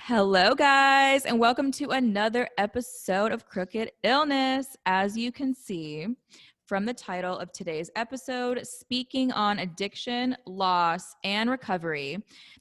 Hello, guys, and welcome to another episode of Crooked Illness. As you can see from the title of today's episode, speaking on addiction, loss, and recovery,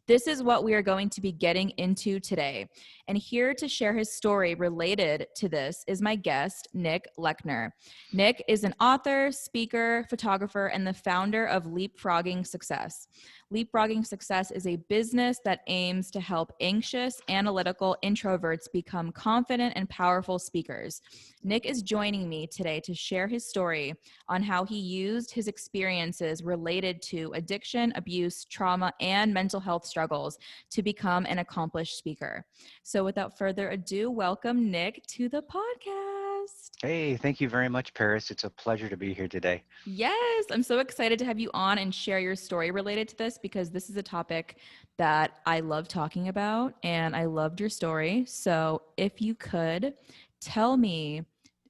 this is what we are going to be getting into today. And here to share his story related to this is my guest, Nick Lechnir. Nick is an author, speaker, photographer, and the founder of Leapfrogging Success. Leapfrogging Success is a business that aims to help anxious, analytical introverts become confident and powerful speakers. Nick is joining me today to share his story on how he used his experiences related to addiction, abuse, trauma, and mental health struggles to become an accomplished speaker. So without further ado, welcome Nick to the podcast. Hey, thank you very much, Paris. It's a pleasure to be here today. Yes, I'm so excited to have you on and share your story related to this because this is a topic that I love talking about and I loved your story. So, if you could tell me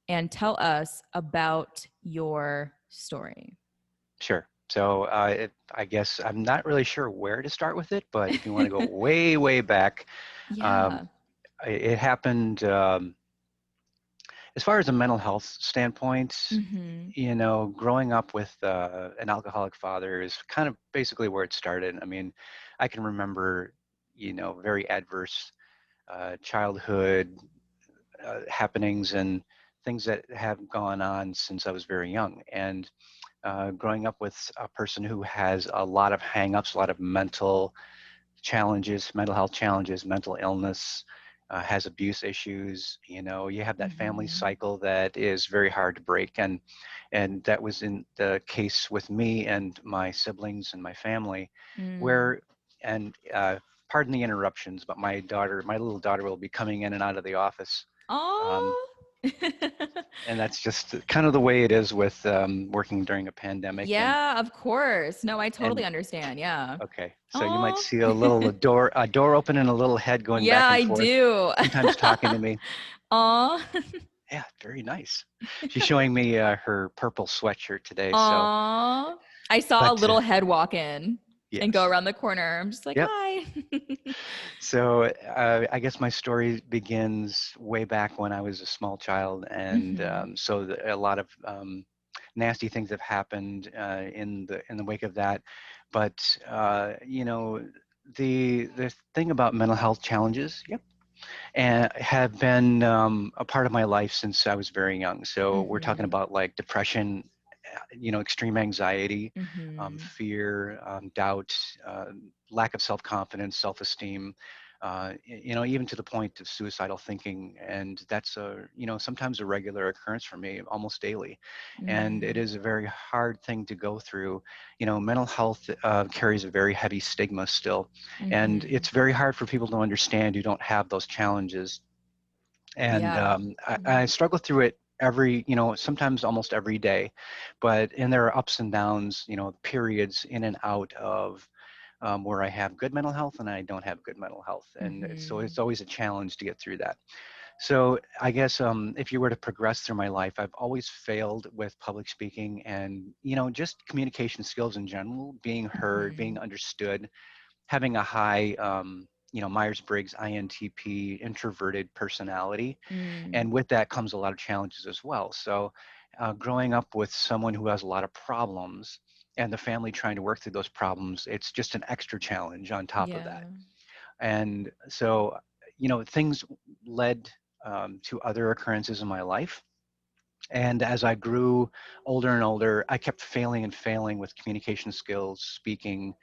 and tell us about your story. Sure. So I guess I'm not really sure where to start with it, but if you want to go way, way back, um, Yeah. it happened as far as a mental health standpoint. Mhm. Growing up with an alcoholic father is kind of basically where it started. I mean, I can remember, very adverse childhood happenings and things that have gone on since I was very young. And growing up with a person who has a lot of hangups, a lot of mental challenges, mental health challenges, mental illness, has abuse issues. You have that family Mhm. cycle that is very hard to break, and that was in the case with me and my siblings and my family, Mm. where and pardon the interruptions, but my little daughter, will be coming in and out of the office. Um, Oh. and that's just kind of the way it is with working during a pandemic. And Yeah, of course. No, I totally and understand. Yeah. okay, so you might Oh. see a door open and a little head going Yeah, back and I forth, do. sometimes talking to me. Aw. Yeah, very nice. She's showing me her purple sweatshirt today. So, Aw. I saw a but little head walk in and go yes, around the corner. I'm just like, yep. hi. So I guess my story begins way back when I was a small child, and Hmm. a lot of nasty things have happened in the wake of that. But the thing about mental health challenges, yep, and have been a part of my life since I was very young. So we're talking Hmm. about like depression, extreme anxiety, Hmm. fear, doubt, lack of self-confidence, self-esteem, even to the point of suicidal thinking. And that's sometimes a regular occurrence for me, almost daily. And it Hmm. is a very hard thing to go through. Mental health carries a very heavy stigma still. And Hmm. it's very hard for people to understand who don't have those challenges. And Yeah. I struggle through it sometimes almost every day. And there are ups and downs, periods in and out of where I have good mental health and I don't have good mental health. And so Hmm. it's always a challenge to get through that. So I guess if you were to progress through my life, I've always failed with public speaking and, just communication skills in general, being heard, being Hmm. understood, having a high, Myers-Briggs INTP introverted personality. Mm. And with that comes a lot of challenges as well. So growing up with someone who has a lot of problems and the family trying to work through those problems, it's just an extra challenge on top of that. Yeah. And so, things led to other occurrences in my life. And as I grew older and older, I kept failing and failing with communication skills, speaking,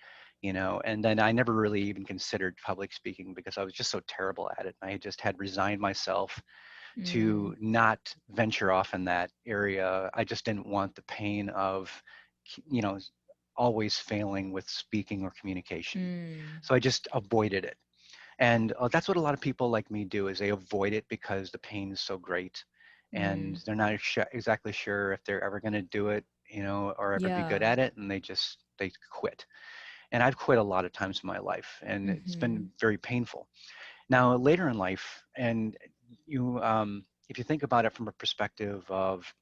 and then I never really even considered public speaking because I was just so terrible at it. I just had resigned myself Mm. to not venture off in that area. I just didn't want the pain of, you know, always failing with speaking or communication. Mm. So I just avoided it. And that's what a lot of people like me do is they avoid it because the pain is so great Mm. and they're not exactly sure if they're ever going to do it, or ever be good Yeah. at it. And they quit. And I've quit a lot of times in my life and it's been Hmm. very painful. Now, later in life, and if you think about it from a perspective of,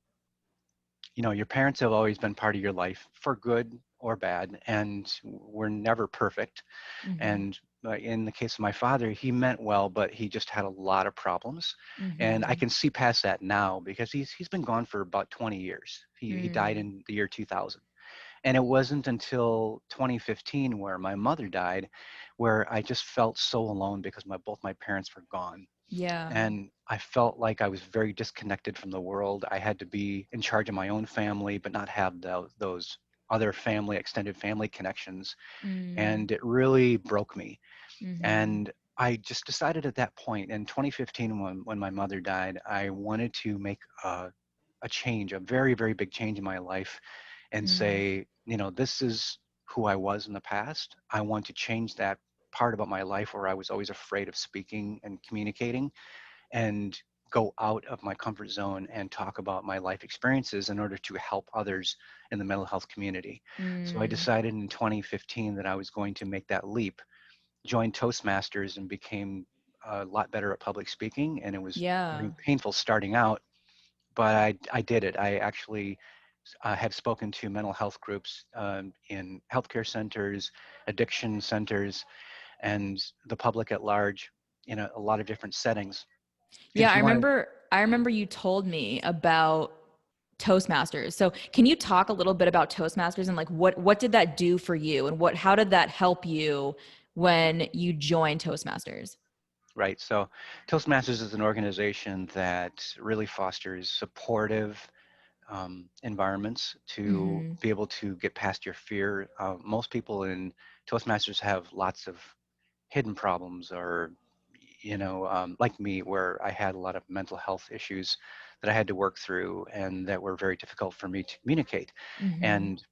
your parents have always been part of your life for good or bad, and we're never perfect. Hmm. And in the case of my father, he meant well, but he just had a lot of problems. And I Mm-hmm. can see past that now because he's been gone for about 20 years. He died Mm. in the year 2000. And it wasn't until 2015 where my mother died, where I just felt so alone because both my parents were gone. Yeah. And I felt like I was very disconnected from the world. I had to be in charge of my own family, but not have those other family, extended family connections. Mm. And it really broke me. Mm-hmm. And I just decided at that point in 2015, when my mother died, I wanted to make a change, a very, very big change in my life, and Mm. say, this is who I was in the past. I want to change that part about my life where I was always afraid of speaking and communicating, and go out of my comfort zone and talk about my life experiences in order to help others in the mental health community. So I Mm. decided in 2015 that I was going to make that leap, joined Toastmasters, and became a lot better at public speaking. And it was Yeah. very painful starting out, but I did it. I actually have spoken to mental health groups in healthcare centers, addiction centers, and the public at large in a lot of different settings. And Yeah, if I you want to, remember I remember you told me about Toastmasters. So, can you talk a little bit about Toastmasters and like what did that do for you and how did that help you when you joined Toastmasters? right, so Toastmasters is an organization that really fosters supportive environments to Mhm. be able to get past your fear. Most people in Toastmasters have lots of hidden problems, or like me, where I had a lot of mental health issues that I had to work through and that were very difficult for me to communicate. Mhm. And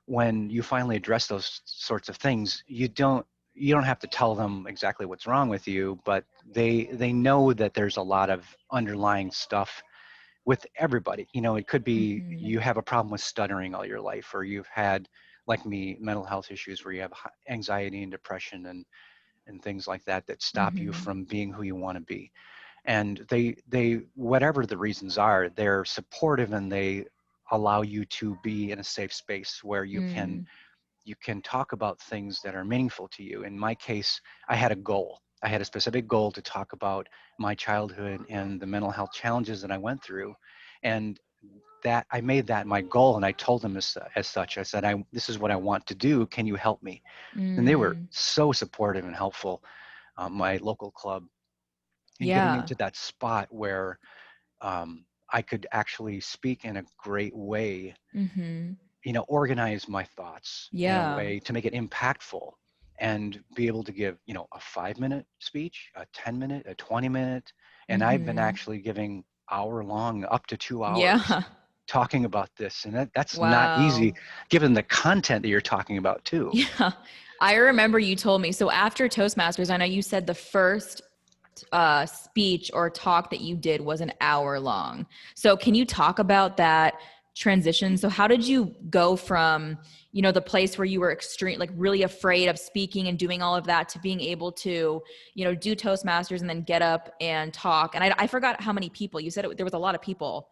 when you finally address those sorts of things, you don't have to tell them exactly what's wrong with you, but they know that there's a lot of underlying stuff with everybody. It could be Mhm. you have a problem with stuttering all your life, or you've had, like me, mental health issues where you have anxiety and depression and things like that that stop you Mhm. from being who you want to be. And they whatever the reasons are, they're supportive, and they allow you to be in a safe space where Mm. you can talk about things that are meaningful to you. In my case, I had a goal. I had a specific goal to talk about my childhood and the mental health challenges that I went through. And that I made that my goal, and I told them as such. I said, this is what I want to do. Can you help me? And they were Mm. so supportive and helpful. My local club, and getting Yeah. into that spot where I could actually speak in a great way, Mhm. organize my thoughts in a Yeah. way to make it impactful, and be able to give, a 5-minute speech, a 10-minute, a 20-minute. And I've been Mhm. actually giving hour-long, up to 2 hours Yeah. talking about this. And that's not easy Wow. given the content that you're talking about too. Yeah. I remember you told me. So after Toastmasters, I know you said the first speech or talk that you did was an hour long. So can you talk about that transition? So how did you go from, the place where you were extreme, like really afraid of speaking and doing all of that to being able to, do Toastmasters and then get up and talk? And I forgot how many people you said there was a lot of people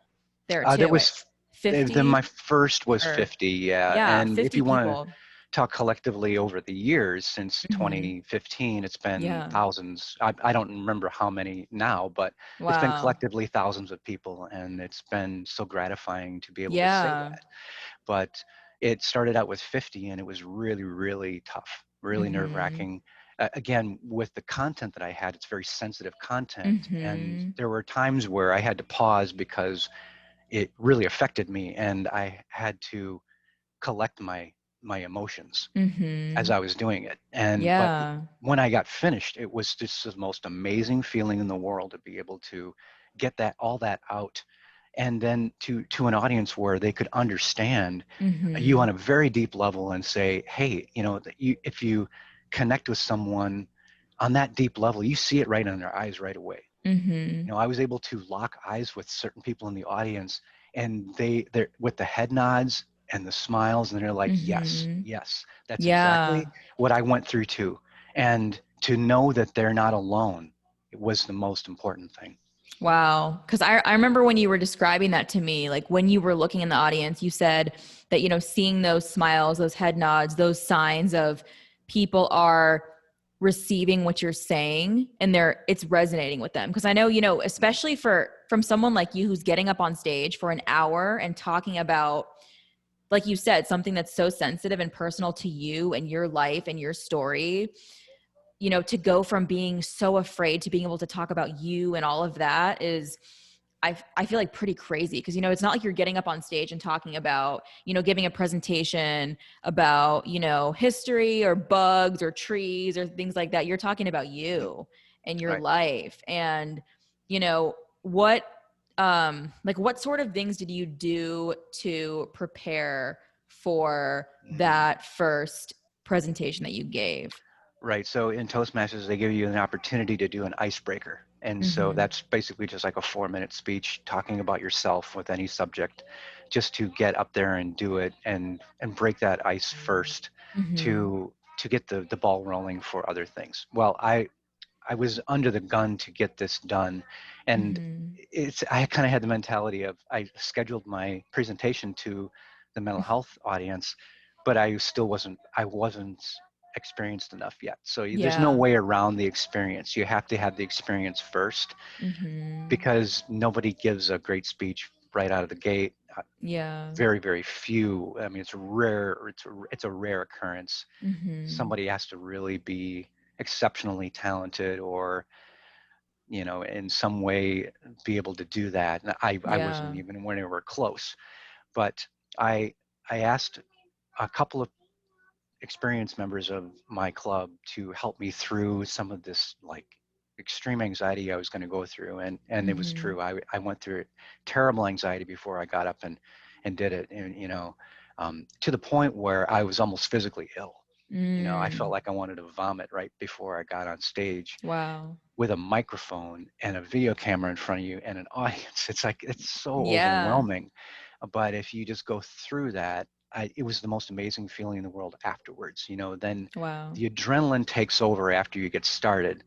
there There too. was, then 50 my first was or 50, yeah. yeah, And if 50 you want to people. talk collectively over the years since Hmm. 2015, it's been Yeah. thousands. I don't remember how many now, but it's been Wow. collectively thousands of people, and it's been so gratifying to be able to say Yeah. that. But it started out with 50, and it was really, really tough, really Hmm. nerve-wracking. Again, with the content that I had, it's very sensitive content, and Hmm. there were times where I had to pause because it really affected me, and I had to collect my emotions as Hmm. I was doing it. But Yeah. when I got finished, it was just the most amazing feeling in the world to be able to get that all that out, and then to an audience where they could understand you Hmm. on a very deep level and say, hey, if you connect with someone on that deep level, you see it right in their eyes right away. Hmm. I was able to lock eyes with certain people in the audience, and they're with the head nods and the smiles, and they're like, yes, Hmm. yes, that's Yeah. exactly what I went through too. And to know that they're not alone, it was the most important thing. Wow. Because I remember when you were describing that to me, like when you were looking in the audience, you said that, seeing those smiles, those head nods, those signs of people are receiving what you're saying and it's resonating with them. Because I know, especially from someone like you who's getting up on stage for an hour and talking about, like you said, something that's so sensitive and personal to you and your life and your story, to go from being so afraid to being able to talk about you and all of that is, I feel like pretty crazy. Because, it's not like you're getting up on stage and talking about, giving a presentation about, history or bugs or trees or things like that. You're talking about you and your Right. life. And, what, like what sort of things did you do to prepare for that first presentation that you gave? Right. So in Toastmasters, they give you an opportunity to do an icebreaker. And so Mm-hmm. that's basically just like a 4-minute speech talking about yourself with any subject, just to get up there and do it and break that ice first Mm-hmm. to get the ball rolling for other things. Well, I was under the gun to get this done. And Mm-hmm. I kind of had the mentality of I scheduled my presentation to the mental health audience, but I wasn't experienced enough yet. So there's no Yeah. way around the experience. You have to have the experience first, Mm-hmm. because nobody gives a great speech right out of the gate. Yeah. Very, very few. I mean, it's rare. It's a rare occurrence. Mm-hmm. Somebody has to really be exceptionally talented, or in some way be able to do that. And I wasn't Yeah. even anywhere close. But I I asked a couple of experienced members of my club to help me through some of this, like, extreme anxiety I was going to go through. And it was Mm-hmm. true. I went through terrible anxiety before I got up and did it. And to the point where I was almost physically ill. I felt Mm. like I wanted to vomit right before I got on stage Wow. with a microphone and a video camera in front of you and an audience. It's like, it's so Yeah. overwhelming. But if you just go through that, it was the most amazing feeling in the world afterwards. Then Wow. the adrenaline takes over after you get started.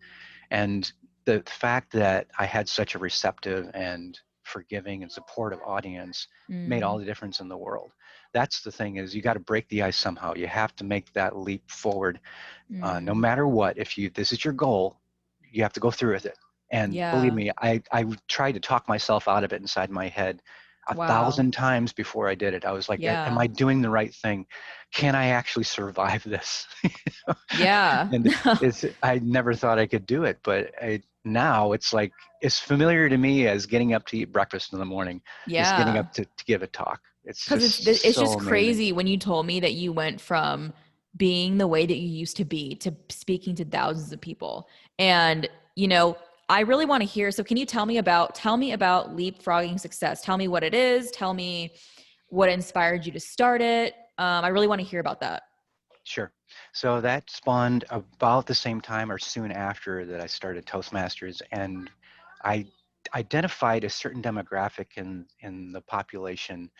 And the fact that I had such a receptive and forgiving and supportive audience made all Mm. the difference in the world. That's the thing, is you got to break the ice somehow. You have to make that leap forward, no Mm. matter what. If this is your goal, you have to go through with it. And believe Yeah. me, I tried to talk myself out of it inside my head a Wow. thousand times before I did it. I was like, am Yeah. I doing the right thing? Can I actually survive this? Yeah. And I never thought I could do it, but now it's like as familiar to me as getting up to eat breakfast in the morning is getting Yeah. up to give a talk. It's Because just it's so just amazing. crazy when you told me that you went from being the way that you used to be to speaking to thousands of people. And, I really want to hear. So can you tell me about Leapfrogging Success? Tell me what it is. Tell me what inspired you to start it. I really want to hear about that. Sure. So that spawned about the same time or soon after that I started Toastmasters, and I identified a certain demographic in the population,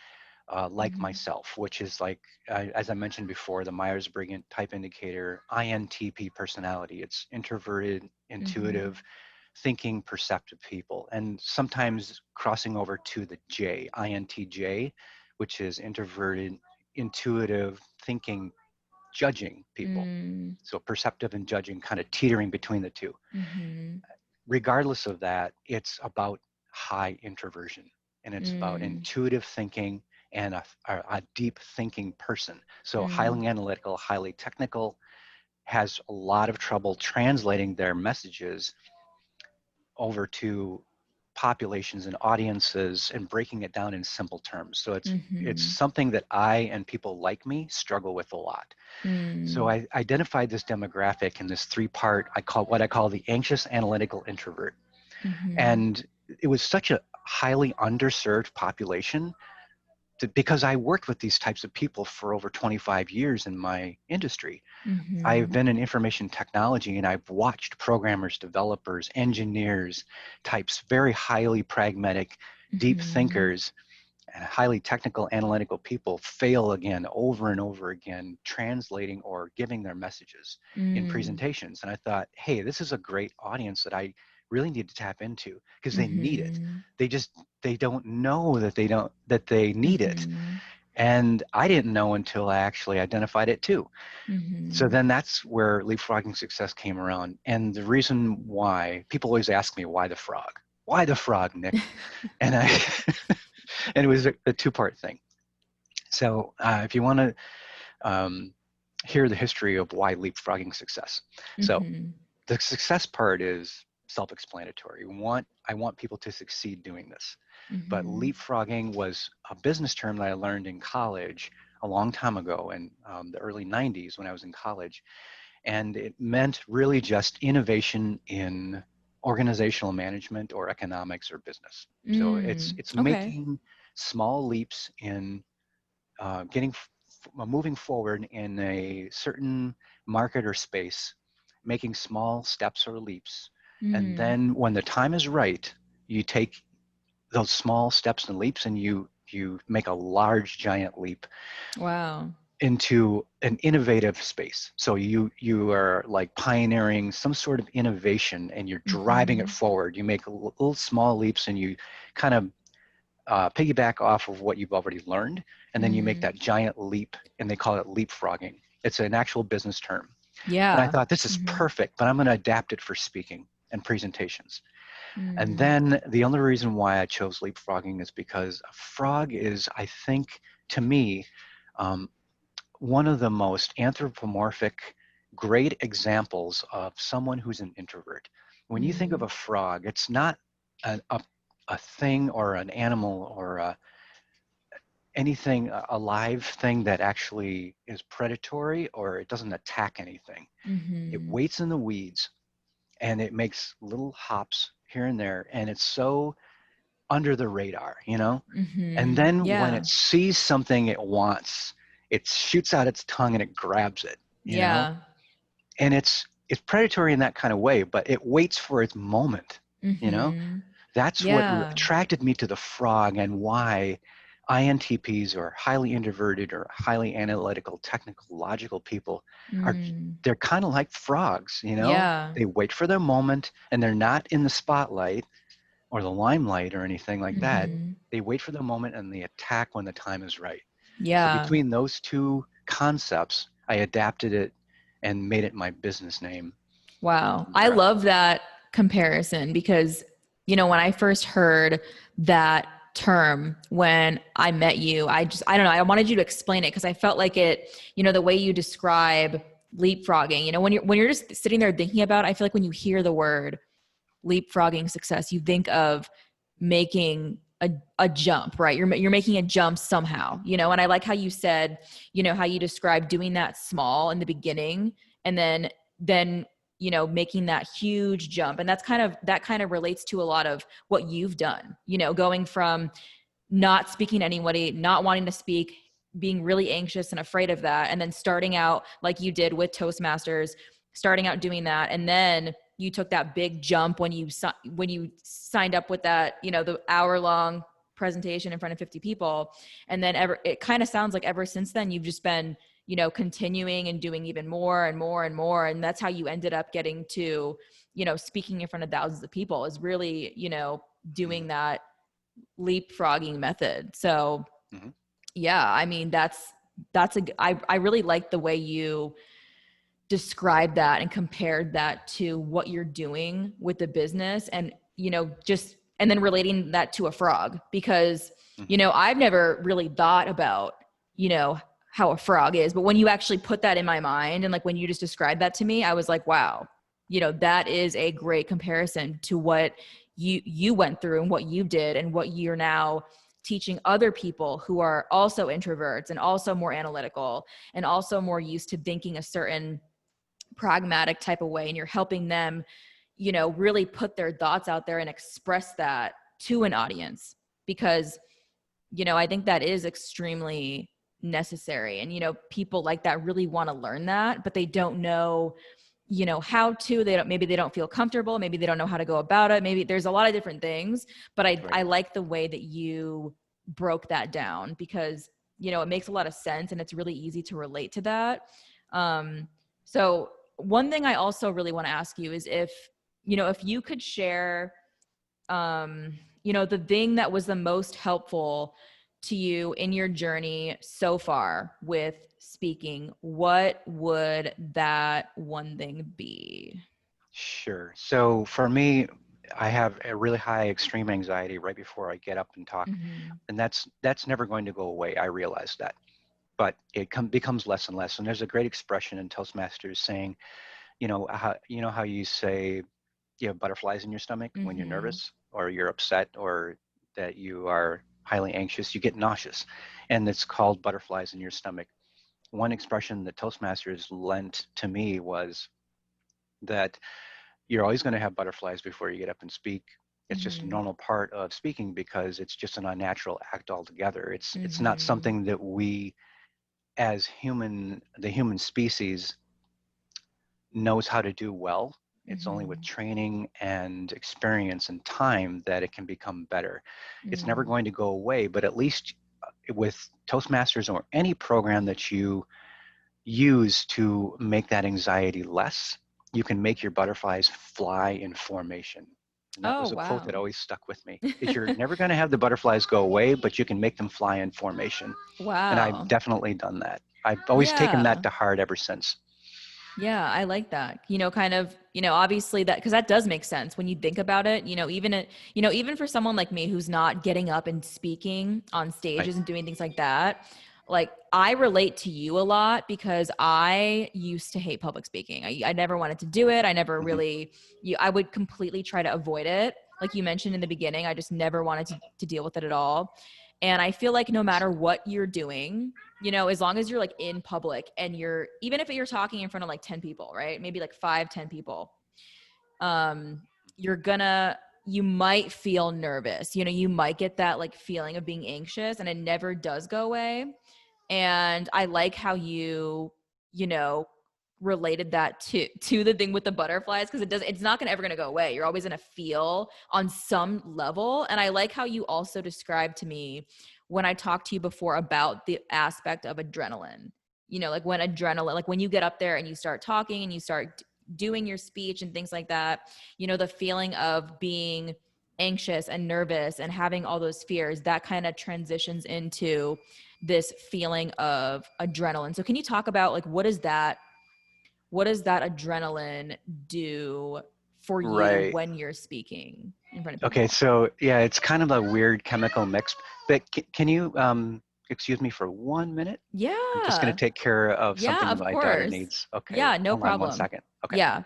like Mm-hmm. myself, which is like, as I mentioned before, the Myers-Briggs type indicator, INTP personality. It's introverted, Mm-hmm. intuitive, thinking, perceptive people, and sometimes crossing over to the J, INTJ, which is introverted, intuitive, thinking, judging people. Mm. So perceptive and judging kind of teetering between the two. Mm-hmm. Regardless of that, it's about high introversion, and it's about Mm. intuitive thinking and a deep thinking person. So Mm. highly analytical, highly technical, has a lot of trouble translating their messages over to populations and audiences and breaking it down in simple terms. So it's Mm-hmm. something that I and people like me struggle with a lot. So Mm. I identified this demographic in this three-part, I call the anxious analytical introvert. Mm-hmm. And it was such a highly underserved population because I worked with these types of people for over 25 years in my industry. I've Mm-hmm. been in information technology, and I've watched programmers, developers, engineers, types, very highly pragmatic, deep Mm-hmm. thinkers, and highly technical analytical people fail again over and over again translating or giving their messages in Mm. presentations. And I thought, hey, this is a great audience that I really need to tap into, because they need it. Mm-hmm. They don't know that they need it. Mm-hmm. And I didn't know until I actually identified it too. So Mm-hmm. then that's where Leapfrogging Success came around. And the reason why, people always ask me, why the frog? Why the frog, Nick? And I, and it was a two-part thing. So if you want to hear the history of why Leapfrogging Success. So Mm-hmm. the success part is self-explanatory. I want people to succeed doing this. But Mm-hmm. leapfrogging was a business term that I learned in college a long time ago in the early 90s when I was in college. And it meant really just innovation in organizational management or economics or business. So it's Okay. making small leaps in moving forward in a certain market or space, making small steps or leaps. And Mm. then when the time is right, you take those small steps and leaps and you make a large giant leap Wow. into an innovative space. So you are like pioneering some sort of innovation and you're driving it Mm-hmm. forward. You make little small leaps and you kind of piggyback off of what you've already learned, and then you make Mm. that giant leap, and they call it leapfrogging. It's an actual business term. And I Yeah. thought, this is Mm-hmm. perfect, but I'm going to adapt it for speaking and presentations. And Mm. then the only reason why I chose leapfrogging is because a frog is, I think, to me, um, one of the most anthropomorphic, great examples of someone who's an introvert. When you think of Mm. a frog, it's not a thing or an animal or anything, a live thing that actually is predatory or it doesn't attack anything. It Mm-hmm. waits in the weeds and it makes little hops here and there, and it's so under the radar, you know? And Mm-hmm. then when it Yeah. sees something it wants, it shoots out its tongue and it grabs it, you know? Yeah. And it's predatory in that kind of way, but it waits for its moment, you know? Mm-hmm. That's what Yeah. attracted me to the frog and why INTPs or highly introverted or highly analytical, technical, logical people are Mm. they're kind of like frogs, you know? Yeah. They wait for their moment and they're not in the spotlight or the limelight or anything like that. Mm-hmm. They wait for the moment and they attack when the time is right. So Yeah. between those two concepts, I adapted it and made it my business name. Wow. And I love that comparison because, when I first heard that term when I met you, I don't know, I wanted you to explain it because I felt like it, the way you describe leapfrogging, when you're just sitting there thinking about it, I feel like when you hear the word leapfrogging success, you think of making a jump, right? You're making a jump somehow, and I like how you said, how you described doing that small in the beginning and then making that huge jump. And that kind of relates to a lot of what you've done, going from not speaking to anybody, not wanting to speak, being really anxious and afraid of that, and then starting out like you did with Toastmasters, starting out doing that, and then you took that big jump when you signed up with that, the hour long presentation in front of 50 people, and then it kind of sounds like ever since then you've just been continuing and doing even more and more and more, and that's how you ended up getting to speaking in front of thousands of people, is really doing that leapfrogging method. So mm-hmm. yeah, I mean, I really like the way you described that and compared that to what you're doing with the business, and and then relating that to a frog, because Mm-hmm. I've never really thought about you know how a frog is, but when you actually put that in my mind and like when you just described that to me, I was like, wow, that is a great comparison to what you went through and what you did and what you're now teaching other people who are also introverts and also more analytical and also more used to thinking a certain pragmatic type of way, and you're helping them really put their thoughts out there and express that to an audience, because I think that is extremely necessary, and people like that really want to learn that, but they don't know how to. Maybe they don't feel comfortable, maybe they don't know how to go about it, maybe there's a lot of different things, but I Right. like the way that you broke that down, because it makes a lot of sense and it's really easy to relate to that. So one thing I also really want to ask you is if you could share the thing that was the most helpful to you in your journey so far with speaking, what would that one thing be? Sure. So for me, I have a really high extreme anxiety right before I get up and talk, Mm-hmm. and that's never going to go away. I realize that, but it becomes less and less. And there's a great expression in Toastmasters saying, you know how you say you have butterflies in your stomach when you're Mm-hmm. nervous or you're upset or that you are highly anxious, you get nauseous, and it's called butterflies in your stomach. One expression that Toastmasters lent to me was that you're always going to have butterflies before you get up and speak. It's just a Mm-hmm. normal part of speaking because it's just an unnatural act altogether. It's not Mm-hmm. something that we as the human species knows how to do well. It's only with Mm-hmm. training and experience and time that it can become better. It's never Mm. going to go away, but at least with Toastmasters or any program that you use to make that anxiety less, you can make your butterflies fly in formation. And that Oh, was a quote that wow. always stuck with me. Is you're never going to have the butterflies go away, but you can make them fly in formation. And I've Wow. definitely done that. I've always taken that Yeah. to heart ever since. Yeah, I like that. Kind of, obviously that because that does make sense when you think about it. Even for someone like me who's not getting up and speaking on Right. stages and doing things like that, like I relate to you a lot because I used to hate public speaking. I never wanted to do it. I never Hmm. really, I would completely try to avoid it. Like you mentioned in the beginning, I just never wanted to deal with it at all. And I feel like no matter what you're doing, as long as you're like in public and even if you're talking in front of like 10 people, right? Maybe like 5, 10 people, um, you're gonna, you might feel nervous. You might get that like feeling of being anxious and it never does go away. And I like how you know, related that to the thing with the butterflies because it's not gonna ever gonna go away. You're always gonna feel on some level. And I like how you also described to me when I talked to you before about the aspect of adrenaline. Like when adrenaline, like when you get up there and you start talking and you start doing your speech and things like that, the feeling of being anxious and nervous and having all those fears, that kind of transitions into this feeling of adrenaline. So can you talk about like what does that adrenaline do for you Right. when you're speaking in front of Okay, people? so yeah, it's kind of a weird chemical mix. But can you excuse me for 1 minute? I'm just going to Yeah. take care of Yeah, something of my daughter course. needs. Okay, Yeah, no hold on one problem. second. Okay. Yeah.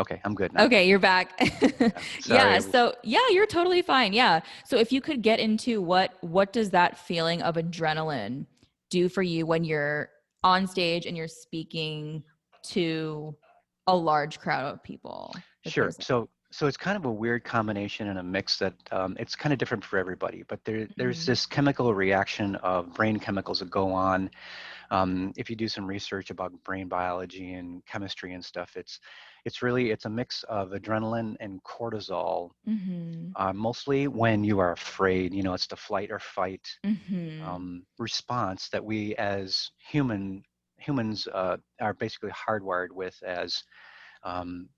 Okay, I'm good now. Okay, you're back. Yeah, sorry. Yeah, so yeah, you're totally fine. Yeah. So if you could get into what does that feeling of adrenaline do for you when you're on stage and you're speaking to a large crowd of people? Like what Sure. is that? So it's kind of a weird combination and a mix that it's kind of different for everybody. But there's Mm, this chemical reaction of brain chemicals that go on. If you do some research about brain biology and chemistry and stuff, it's a mix of adrenaline and cortisol. mhm. Mostly when you are afraid, it's the flight or fight Mhm. response that we as humans are basically hardwired with as um,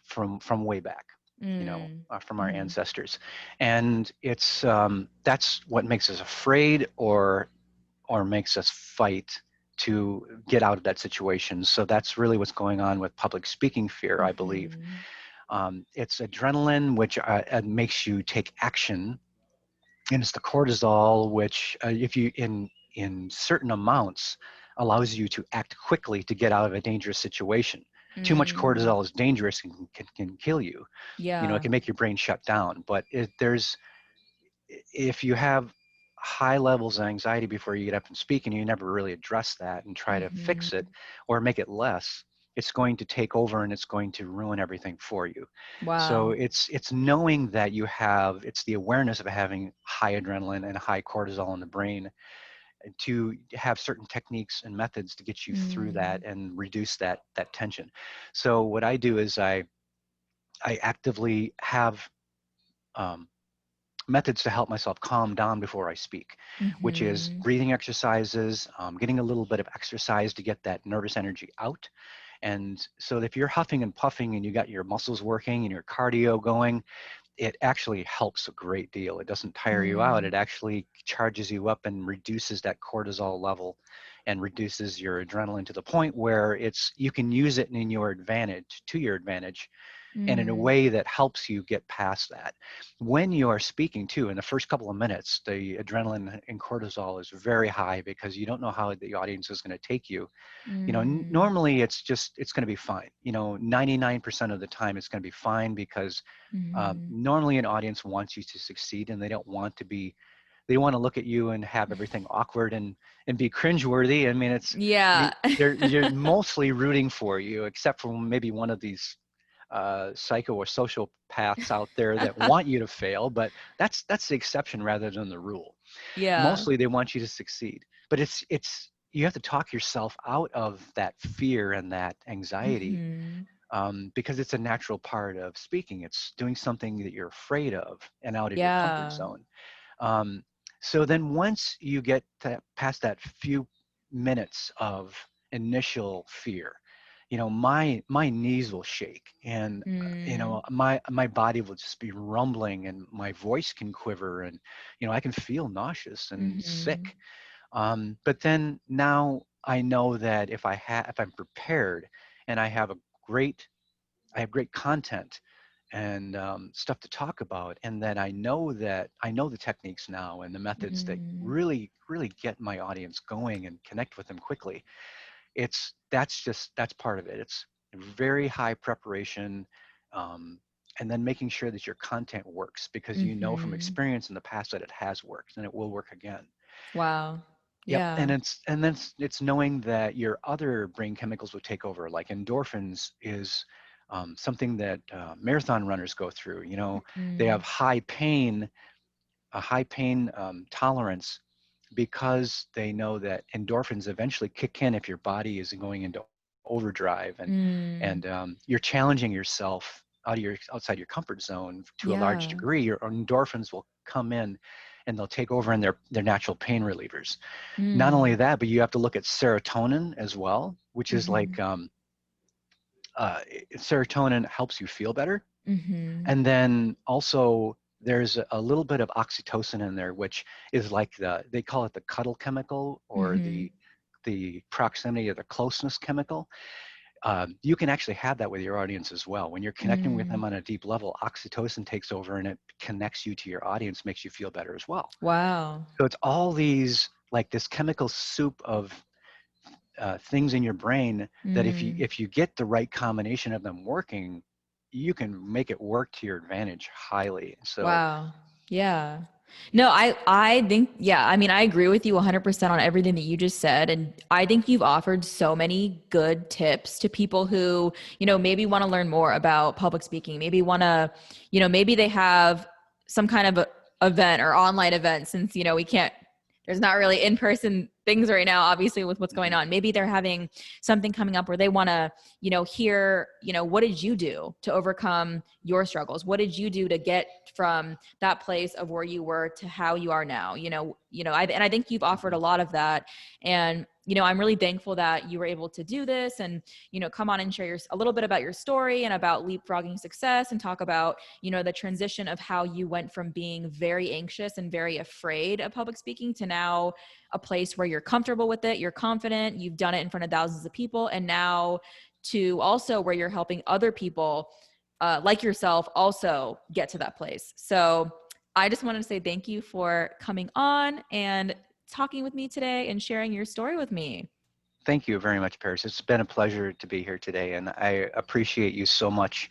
from way back, Mm. from our Mhm. ancestors, and that's what makes us afraid or makes us fight to get out of that situation. So that's really what's going on with public speaking fear, I believe. Mhm. It's adrenaline, which makes you take action, and it's the cortisol, which if you in certain amounts allows you to act quickly to get out of a dangerous situation. Too much Mm. cortisol is dangerous and can kill you. It Yeah. can make your brain shut down. But if you have high levels of anxiety before you get up and speak and you never really address that and try to fix it Mhm. or make it less, it's going to take over and it's going to ruin everything for you. So Wow. it's knowing that it's the awareness of having high adrenaline and high cortisol in the brain to have certain techniques and methods to get you through that Mm. and reduce that tension. So what I do is I actively have um, methods to help myself calm down before I speak, which is Mm-hmm. breathing exercises, getting a little bit of exercise to get that nervous energy out. And so if you're huffing and puffing and you got your muscles working and your cardio going, it actually helps a great deal. It doesn't tire you out. Mm. It actually charges you up and reduces that cortisol level and reduces your adrenaline to the point where you can use it in your advantage, to your advantage, and in a Mm. way that helps you get past that. When you are speaking too, in the first couple of minutes, the adrenaline and cortisol is very high because you don't know how the audience is going to take you. Mm. Normally it's going to be fine. 99% of the time it's going to be fine because Mm. normally an audience wants you to succeed and they want to look at you and have everything awkward and be cringeworthy. I mean, Yeah. you're mostly rooting for you, except for maybe one of these psycho or social paths out there that want you to fail, but that's the exception rather than the rule. Yeah. Mostly they want you to succeed, but it's you have to talk yourself out of that fear and that anxiety, Mm-hmm. because it's a natural part of speaking. It's doing something that you're afraid of and out of your comfort Yeah. zone. um, so then once you get past that few minutes of initial fear, my knees will shake, and Mm. my body will just be rumbling, and my voice can quiver, and I can feel nauseous and Mm-hmm. sick. But then now I know that if I'm prepared and great I have great content and stuff to talk about, and then I know the techniques now and the methods that Mm. really get my audience going and connect with them quickly. That's part of it. It's very high preparation, um, and then making sure that your content works because from Mm-hmm. experience in the past that it has worked and it will work again. Wow. Yep, and Yeah. it's knowing that your other brain chemicals will take over. Like endorphins is something that marathon runners go through. They have Mm. a high pain tolerance because they know that endorphins eventually kick in if your body is going into overdrive, Mm. and you're challenging yourself outside your comfort zone to a large Yeah. degree. Your endorphins will come in and they'll take over, and they're natural pain relievers. Not only Mm. that, but you have to look at serotonin as well, which is Mm-hmm. like serotonin helps you feel better. Mm-hmm. And then also there's a little bit of oxytocin in there, which is like they call it the cuddle chemical, or Mm-hmm. the proximity or the closeness chemical. You can actually have that with your audience as well. When you're connecting with Mm. them on a deep level, oxytocin takes over and it connects you to your audience, makes you feel better as well. Wow. So it's all these, like this chemical soup of things in your brain that Mm. if you get the right combination of them working, you can make it work to your advantage highly. So Wow. Yeah. No, I think yeah, I mean I agree with you 100% on everything that you just said, and I think you've offered so many good tips to people who, maybe want to learn more about public speaking, maybe want to, maybe they have some kind of event or online event since, we can't there's not really in-person things right now obviously with what's going mhm, on. Maybe they're having something coming up where they want to, hear, what did you do to overcome your struggles? What did you do to get from that place of where you were to how you are now? And I think you've offered a mhm. lot of that. And, I'm really thankful that you were able to do this and, come on and share a little bit about your story and about leapfrogging success and talk about, the transition of how you went from being very anxious and very afraid of public speaking to now a place where you're comfortable with it, you're confident, you've done it in front of thousands of people. And now to also where you're helping other people like yourself also get to that place. So I just wanted to say thank you for coming on and talking with me today and sharing your story with me. Thank you very much, Paris. It's been a pleasure to be here today, and I appreciate you so much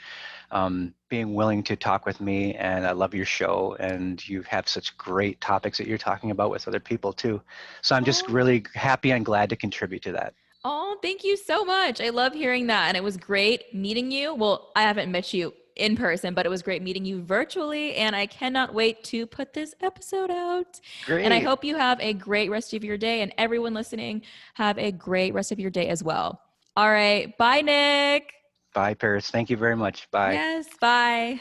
being willing to talk with me. And I love your show, and you have such great topics that you're talking about with other people too. So I'm just Oh, really happy and glad to contribute to that. oh, thank you so much. I love hearing that. And it was great meeting you. Well, I haven't met you in person, but it was great meeting you virtually. And I cannot wait to put this episode out. And I Great. hope you have a great rest of your day. And everyone listening, have a great rest of your day as well. All right. Bye, Nick. Bye, Paris. Thank you very much. Bye. Yes. Bye.